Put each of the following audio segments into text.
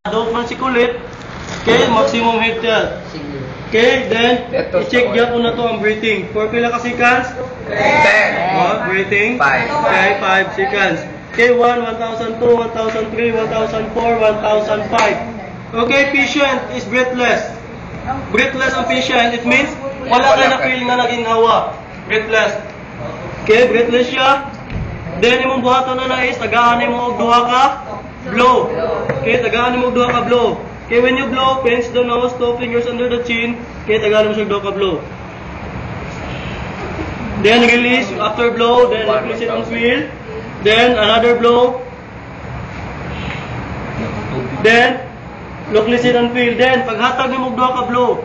Adult man si kulit. Okay, maximum head tilt. Okay, then i-check dyan po na to ang breathing. For pila ka seconds? 10. Breathing? 5. Okay, 5 seconds. Okay, 1, 1,002, 1,003, 1,004, 1,005. Okay, patient is breathless. Breathless ang patient. It means wala ka na feel na naging hawa. Breathless. Okay, breathless siya. Then, imong buhaton na is, tagaan mo og duha ka blow. Okay, tagaan mo og duha ka blow. Okay, when you blow, pinch the nose, 2 fingers under the chin. Okay, tagaan mo siya duha ka blow. Then, release after blow. Then, release it and feel. Then, another blow. Then, release it and feel. Then, paghatag mo og duha ka blow,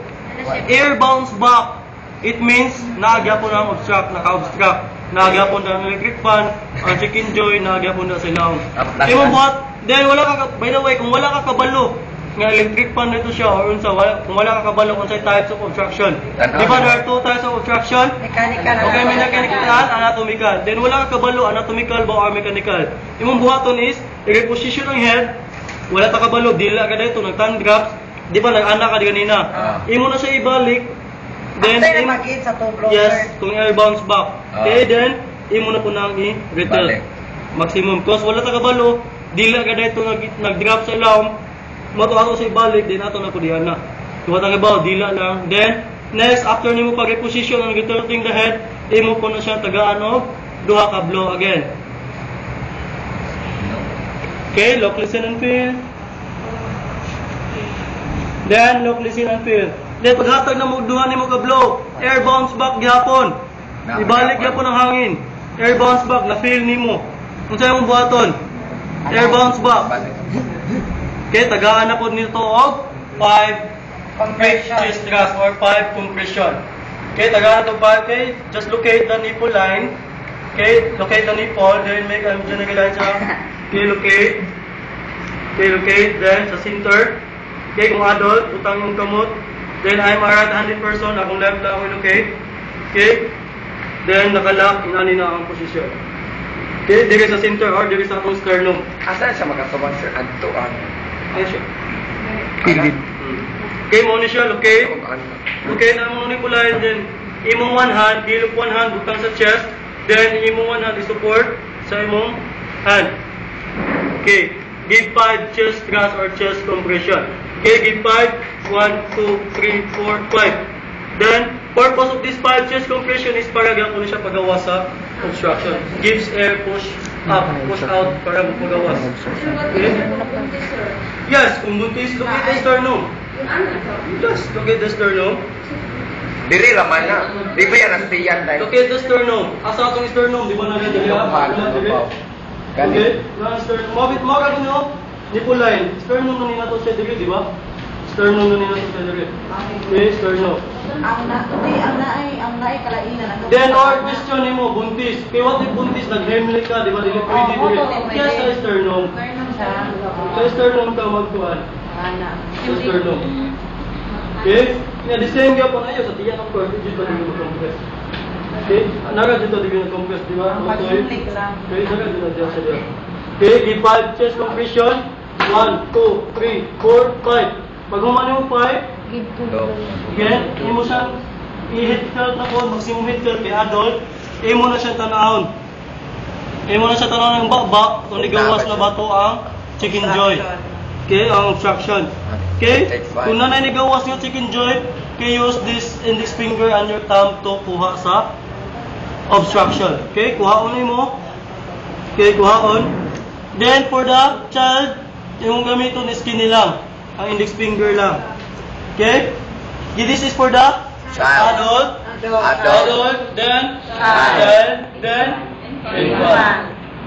air bounce back. It means, naagyapon ang obstruct, naka-obstruct. Naagyapon ang electric fan, ang chicken joy, naagyapon na sila. Imong buhat, then wala ka, by the way, kung wala ka kabalo, nga electric fan nito siya, or unsa, kung wala ka kabalo kung sa types of obstruction. Di ba, there are 2 types of obstruction? Mechanical. Okay, may mechanical and anatomical. Then wala ka kabalo, anatomical ba or mechanical. Imong buhaton is, i-reposition ang head, wala ta kabalo, dila ka dito, nag-tongue drops, di ba, nag-anak ka di kanina. Imo na siya ibalik. Then, yes, kung air bounce back. Okay, then, imo na po nang i-return. Maximum. Because wala ta kabalo, dila ka dito nag-drop sa alarm, mato ato sa ibalik, then ato na po diyan na. Tuwa tang ibaw, dila lang. Then, next, after nimo pag-reposition and returning the head, imo po na siya tagaan og duha ka blow again. Okay, look, listen and feel. Then, look, listen and feel. Then, paghatag na magduha ni mo ka blow, air bounce back gyapon. Ibalik gyapon ang hangin. Air bounce back, na-feel ni mo. Kung sa'yo mong buhaton, air bounce back. Okay, tagaan na po nito og 5 chest thrust or 5 compression. Okay, tagaan na to 5. Okay, just locate the nipple line. Okay, locate the nipple, then make a generalize siya. Okay, locate. Okay, locate, then sa center. Okay, kung adult, utang yung kamot. Then, I'm a right-handed person. Akong left lang ako locate. Okay? Then, nakalock. Inani na ang posisyon. Okay? Diri sa center or diri sa akong sternum. Asan siya magkatuman, sir? Antuan. Ayan siya. Okay, mo ni siya. Locate. Locate na mo ni kulay. Then, imong one hand. Gilok one hand. Butang sa chest. Then, imong one hand i-support sa imong hand. Okay. Give 5 chest thrust or chest compression. Okay, give 5. 1, 2, 3, 4, 5. Then, purpose of this 5 chest compression is para gano'n siya pagawa sa obstruction. Gives air push up, push out para pagawas. Okay? Yes, kung buntis, locate the sternum. Just locate the sternum. Diri raman na. Di ba yan ang tiyan dahil? Locate the sternum. Asa itong sternum? Di ba na rin? Okay? Sternum. Mawag nyo. Nipple line. Sternum na nila ito siya diri, di ba? Sternum na nila ito siya diri. Okay, sternum. Ang naay kalainan. Then, or question mo, buntis. Kaya what if buntis, nag-hemlik ka, di ba? Dili pwede diri. Kaya sa sternum. Sa sternum ka magtuan. Sa sternum. Okay? Kaya disayang ka po na yun. Sa tiyan ng pwede, dito dito mag-compress. Okay? Naga dito dito mag-compress, di ba? Okay, naga dito dito siya. Okay, give 5 chest compression. 1, 2, 3, 4, 5. Pag humani mo 5, again, imo siyang i-head tilt na po, maximum head tilt kay adult, imo na siyang tanahon. Imo na siya tanahon ng bakbak, kung ligawas na ba ito ang chicken joy. Okay, ang obstruction. Okay, kung nanay ligawas yung chicken joy, okay, use this index finger and your thumb to kuha sa obstruction. Okay, kuhaon mo. Okay, kuhaon. Then, for the child, yung gamiton is skinny lang. Ang index finger lang. Okay? This is for the Child. adult, then child, then infant.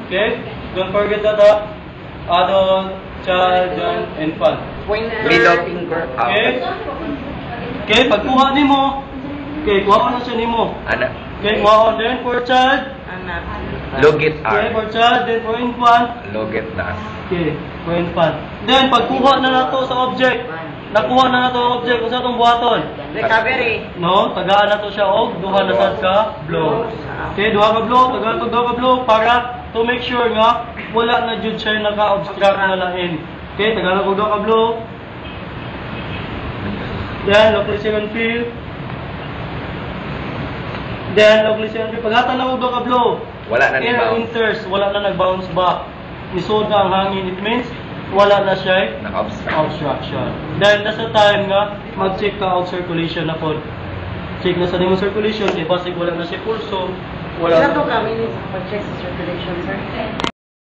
Okay? Don't forget that adult, child, then infant. Middle finger up. Okay? Okay, pagkuha ni mo, okay, kuha mo na siya ni mo. Anak. Okay, kuha mo. Then for child, Lugit okay, for R. child, then for infant, Lugit na. okay, for infant. Then, pagkuha na nato sa object, nakuha na nato ang object, kung sa itong buhaton? Recovery. No, tagaan na to siya og duha na sad ka blow. Okay, duha ka blow, tagaan to duha ka blow para to make sure nga wala na jud siya naka-obstruct na lain. Okay, Tagalog og ka blow. Then, locally second feel. Then, locally second feel. Paghatan lang og ka blow. Wala na Air ni-bounce. enters, wala na nag-bounce back. Nisod na ang hangin. It means, wala na siya obstruction. Then, nasa time nga, mag-check ka out circulation na po. Check na sa nimo circulation, di ba wala na siya pulso, wala Wala na. to kami sa pag-check sa circulation, sir.